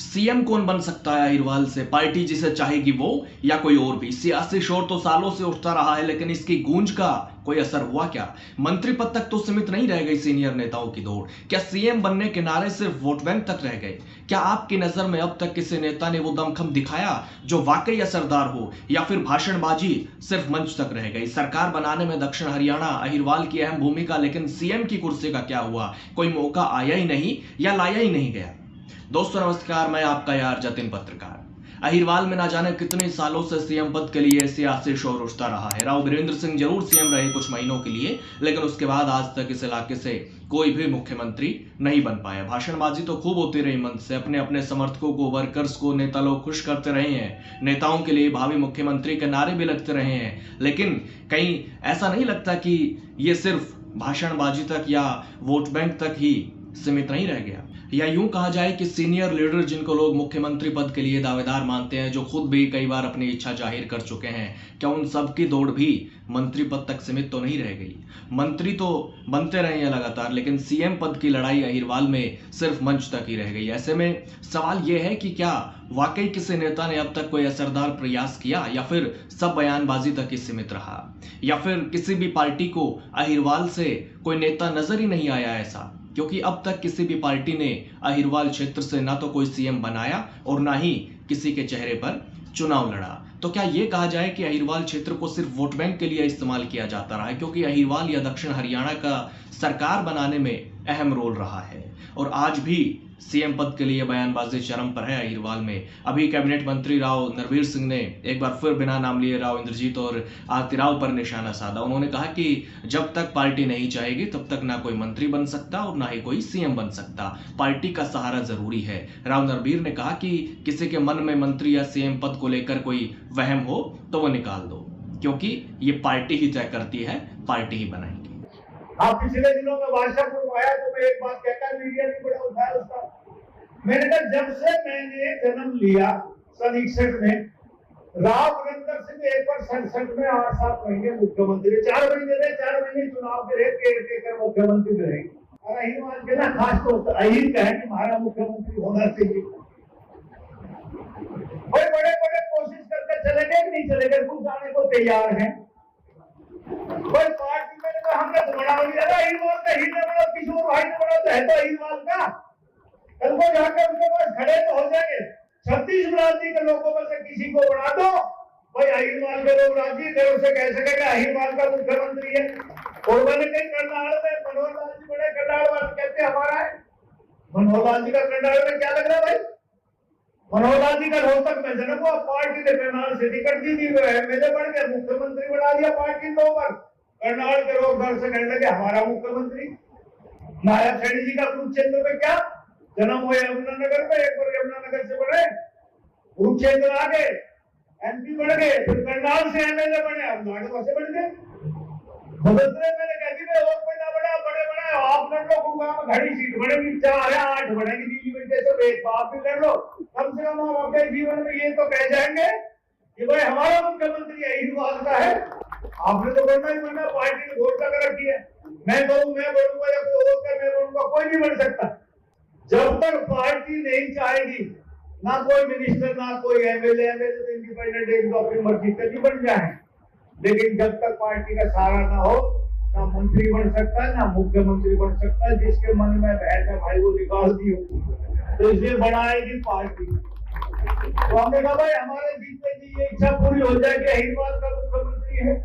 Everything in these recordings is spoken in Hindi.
सीएम कौन बन सकता है अहिरवाल से? पार्टी जिसे चाहेगी वो या कोई और भी? सियासी शोर तो सालों से उठता रहा है, लेकिन इसकी गूंज का कोई असर हुआ क्या? मंत्री पद तक तो सीमित नहीं रह गई सीनियर नेताओं की दौड़। क्या सीएम बनने के नारे सिर्फ वोट बैंक तक रह गए? क्या आपकी नजर में अब तक किसी नेता ने वो दमखम दिखाया जो वाकई असरदार हो, या फिर भाषणबाजी सिर्फ मंच तक रह गई? सरकार बनाने में दक्षिण हरियाणा अहिरवाल की अहम भूमिका, लेकिन सीएम की कुर्सी का क्या हुआ? कोई मौका आया ही नहीं या लाया ही नहीं गया? दोस्तों नमस्कार, मैं आपका यार जतिन पत्रकार। अहिरवाल में ना जाने कितने सालों से सीएम पद के लिए सियासी शोर उठता रहा है। राव वीरेंद्र सिंह जरूर सीएम रहे कुछ महीनों के लिए, लेकिन उसके बाद आज तक इस इलाके से कोई भी मुख्यमंत्री नहीं बन पाया। भाषणबाजी तो खूब होती रही मंच से, अपने अपने समर्थकों को, वर्कर्स को नेता लोग खुश करते रहे हैं। नेताओं के लिए भावी मुख्यमंत्री के नारे भी लगते रहे हैं, लेकिन कहीं ऐसा नहीं लगता कि ये सिर्फ भाषणबाजी तक या वोट बैंक तक ही सीमित नहीं रह गया? या यूं कहा जाए कि सीनियर लीडर जिनको लोग मुख्यमंत्री पद के लिए दावेदार मानते हैं, जो खुद भी कई बार अपनी इच्छा जाहिर कर चुके हैं, क्या उन सब की दौड़ भी मंत्री पद तक सीमित तो नहीं रह गई? मंत्री तो बनते रहे हैं लगातार, लेकिन सीएम पद की लड़ाई अहिरवाल में सिर्फ मंच तक ही रह गई। ऐसे में सवाल यह है कि क्या वाकई किसी नेता ने अब तक कोई असरदार प्रयास किया, या फिर सब बयानबाजी तक ही सीमित रहा, या फिर किसी भी पार्टी को अहिरवाल से कोई नेता नजर ही नहीं आया ऐसा? क्योंकि अब तक किसी भी पार्टी ने अहिरवाल क्षेत्र से ना तो कोई सीएम बनाया और ना ही किसी के चेहरे पर चुनाव लड़ा। तो क्या ये कहा जाए कि अहिरवाल क्षेत्र को सिर्फ वोट बैंक के लिए इस्तेमाल किया जाता रहा है? क्योंकि अहिरवाल या दक्षिण हरियाणा का सरकार बनाने में अहम रोल रहा है और आज भी सीएम पद के लिए बयानबाजी चरम पर है अहिरवाल में। अभी कैबिनेट मंत्री राव नरवीर सिंह ने एक बार फिर बिना नाम लिए राव इंद्रजीत और आरती राव पर निशाना साधा। उन्होंने कहा कि जब तक पार्टी नहीं चाहेगी तब तक ना कोई मंत्री बन सकता और ना ही कोई सीएम बन सकता। पार्टी का सहारा जरूरी है। राव नरवीर ने कहा कि किसी के मन में मंत्री या सीएम पद को लेकर कोई वहम हो तो वो निकाल दो, क्योंकि ये पार्टी ही तय करती है, पार्टी ही बनाएगी। आप पिछले दिनों में वाशरपुर आया तो मैं एक बात कहता, मीडिया भी बड़ा उठाया उसका। मैंने कहा जब से मैंने जन्म लिया सन 61 में, राव वीरेंद्र सिंह एक बार 67 में 8-7 महीने मुख्यमंत्री, 4 महीने रहे, 4 महीने चुनाव के रहे, केयर मुख्यमंत्री रहे। और अहिरवाल के ना खास तौर पर अहिर का है कि हमारा मुख्यमंत्री होना चाहिए। और बड़े बड़े कोशिश करके चले गए, नहीं चले गए, कुछ जाने को तैयार है। कोई पार्टी में तो हमने बनाओ नहीं लगा, अहिरवाल का ही ने बड़ा, किशोर भाई ने बड़ा, तो है तो अहिरवाल का। कल को जाकर उनके पास खड़े तो हो जाएंगे। 36 बिरादरी के लोगों में से किसी को बना दो, भाई अहिरवाल के लोग राजी थे, उसे कह सकेगा अहिरवाल का मुख्यमंत्री है। और मैंने कहीं करनाल में मनोहर लाल जी बड़े, करनाल वाले कहते हमारा है। मनोहर लाल जी का करनाल में क्या लग रहा है भाई? मनोहर लाल जी का रोहतक में जन्म हुआ, पार्टी ने करनाल से टिकट दी थी, वो एमएलए बन गया, मुख्यमंत्री बना दिया पार्टी को। करनाल के लोग घर से कहने लगे हमारा मुख्यमंत्री। नायब सैनी जी का कुरुक्षेत्र में क्या जन्म हुए, यमुनानगर में, एक बार यमुनानगर से बने, कुरुक्षेत्र आ गए, एमपी बन गए, फिर करनाल से एमएलए बने, अब नागवा से बन गए। बदलते मैंने कह दी और कोई ना बड़ा, बड़े बड़े आप लड़ लो, गुरुग्राम में घड़ी सीट बनेगी, 4 या 8 बनेगी, दिल्ली में जैसे एक बाप भी लड़ लो। कम से कम हम अपने जीवन में ये तो कह जाएंगे कि भाई हमारा मुख्यमंत्री अहिरवाल का है। आपने तो बनना ही बनना, पार्टी ने घोषणा कर रखी है। मैं कहूँ मैं बनूंगा या कोई और का मैं बनूंगा, कोई नहीं बन सकता। जब तक पार्टी नहीं चाहेगी, ना कोई मिनिस्टर, ना कोई एमएलए तो इंडिपेंडेंट एक तो अपनी मर्जी से भी बन जाए, लेकिन जब तक पार्टी का सहारा ना हो, ना मंत्री बन सकता है, ना मुख्यमंत्री बन सकता है। जिसके मन में बहस है भाई वो निकाल दी हो, तो इसलिए बनाएगी पार्टी। तो हमने कहा भाई हमारे जीतने की ये इच्छा पूरी हो जाए कि अहिरवाल का मुख्यमंत्री है।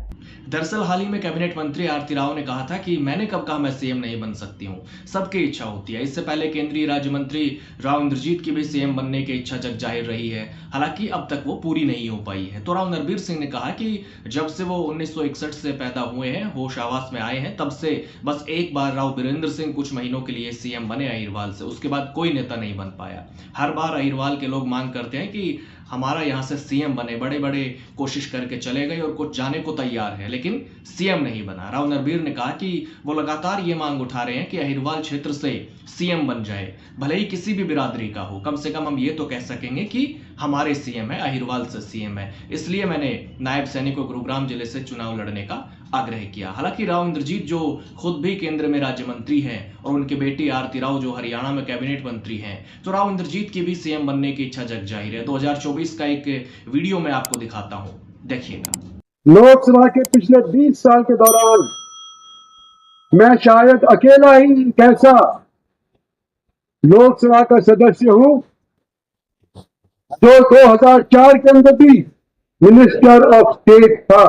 दरअसल हाल ही में कैबिनेट मंत्री आरती राव ने कहा था कि मैंने कब कहा मैं सीएम नहीं बन सकती हूँ, सबकी इच्छा होती है। इससे पहले केंद्रीय राज्य मंत्री राव इंद्रजीत की भी सीएम बनने की इच्छा जग जाहिर रही है, हालांकि अब तक वो पूरी नहीं हो पाई है। तो राव नरवीर सिंह ने कहा कि जब से वो 1961 से पैदा हुए हैं, होश आवास में आए हैं, तब से बस एक बार राव वीरेंद्र सिंह कुछ महीनों के लिए सीएम बने अहिरवाल से, उसके बाद कोई नेता नहीं बन पाया। हर बार अहिरवाल के लोग मांग करते हैं कि हमारा यहाँ से सीएम बने, बड़े बड़े कोशिश करके चले गए और कुछ जाने को तैयार है, लेकिन सीएम नहीं बना। राव नरवीर ने कहा कि वो लगातार ये मांग उठा रहे हैं कि अहिरवाल क्षेत्र से सीएम बन जाए, भले ही किसी भी बिरादरी का हो, कम से कम हम ये तो कह सकेंगे कि हमारे सीएम है, अहिरवाल से सीएम है। इसलिए मैंने नायब सैनी को गुरुग्राम जिले से चुनाव लड़ने का आग्रह किया। हालांकि राव इंद्रजीत जो खुद भी केंद्र में राज्य मंत्री हैं और उनके बेटी आरती राव जो हरियाणा में कैबिनेट मंत्री हैं, तो राव इंद्रजीत की भी सीएम बनने की इच्छा जग जाहिर है। 2024 का एक वीडियो मैं आपको दिखाता हूं, देखिएगा। लोकसभा के पिछले 20 साल के दौरान मैं शायद अकेला ही एक ऐसा लोकसभा का सदस्य हूं जो 2004 के अंदर भी मिनिस्टर ऑफ स्टेट था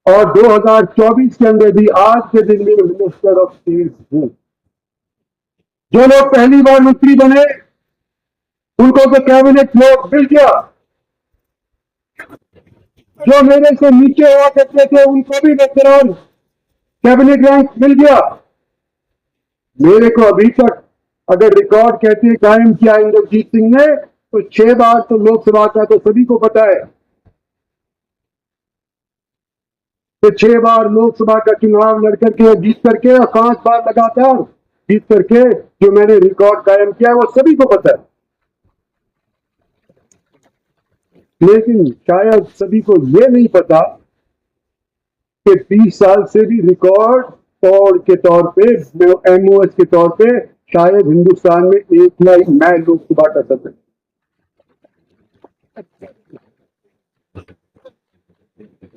और 2024 के अंदर भी आज के दिन में मिनिस्टर ऑफ स्टेट हूं। जो लोग पहली बार मंत्री बने उनको तो कैबिनेट लोग मिल गया, जो मेरे से नीचे हुआ करते थे उनको भी वेतरान कैबिनेट रैंक मिल गया। मेरे को अभी तक अगर रिकॉर्ड कहते हैं कायम किया इंद्रजीत सिंह ने तो 6 बार तो लोकसभा का तो सभी को पता है तो 6 बार लोकसभा का चुनाव लड़कर के जीत करके और 5 बार लगातार जीत करके जो मैंने रिकॉर्ड कायम किया है वो सभी को पता है। लेकिन शायद सभी को ये नहीं पता कि 20 साल से भी रिकॉर्ड तोड़ के तौर पे एमओएस के तौर पे शायद हिंदुस्तान में एक मैं लोकसभा का सदस्य।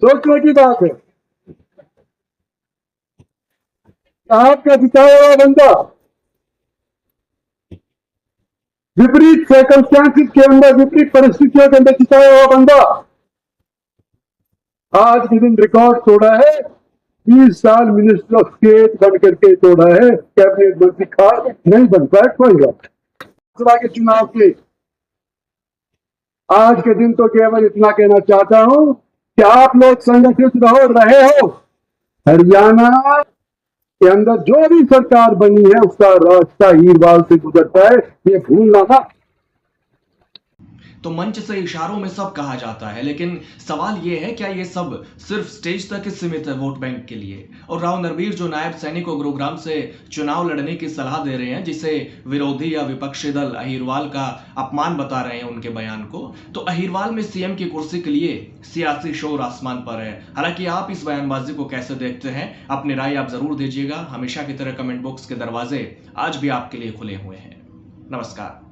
सोचने की बात है, आपका जिताया हुआ बंदा विपरीत सर्कमस्टांसिस के अंदर, विपरीत परिस्थितियों के अंदर जिताया हुआ बंदा आज के दिन रिकॉर्ड तोड़ा है। 20 साल मिनिस्टर ऑफ स्टेट बन करके तोड़ा है, कैबिनेट मंत्री खास नहीं बन पाया। कोई बात, लोकसभा के चुनाव के आज के दिन तो केवल इतना कहना चाहता हूं कि आप लोग संगठित रहे हो। हरियाणा के अंदर जो भी सरकार बनी है उसका रास्ता हीरवाल से गुजरता है, ये भूलना ना। तो मंच से इशारों में सब कहा जाता है, लेकिन सवाल यह है क्या ये सब सिर्फ स्टेज तक ही सीमित है वोट बैंक के लिए? और राव नरवीर जो नायब सैनिक को गुरुग्राम से चुनाव लड़ने की सलाह दे रहे हैं, जिसे विरोधी या विपक्षी दल अहीरवाल का अपमान बता रहे हैं उनके बयान को, तो अहीरवाल में सीएम की कुर्सी के लिए सियासी शोर आसमान पर है। हालांकि आप इस बयानबाजी को कैसे देखते हैं, अपनी राय आप जरूर दीजिएगा। हमेशा की तरह कमेंट बॉक्स के दरवाजे आज भी आपके लिए खुले हुए हैं। नमस्कार।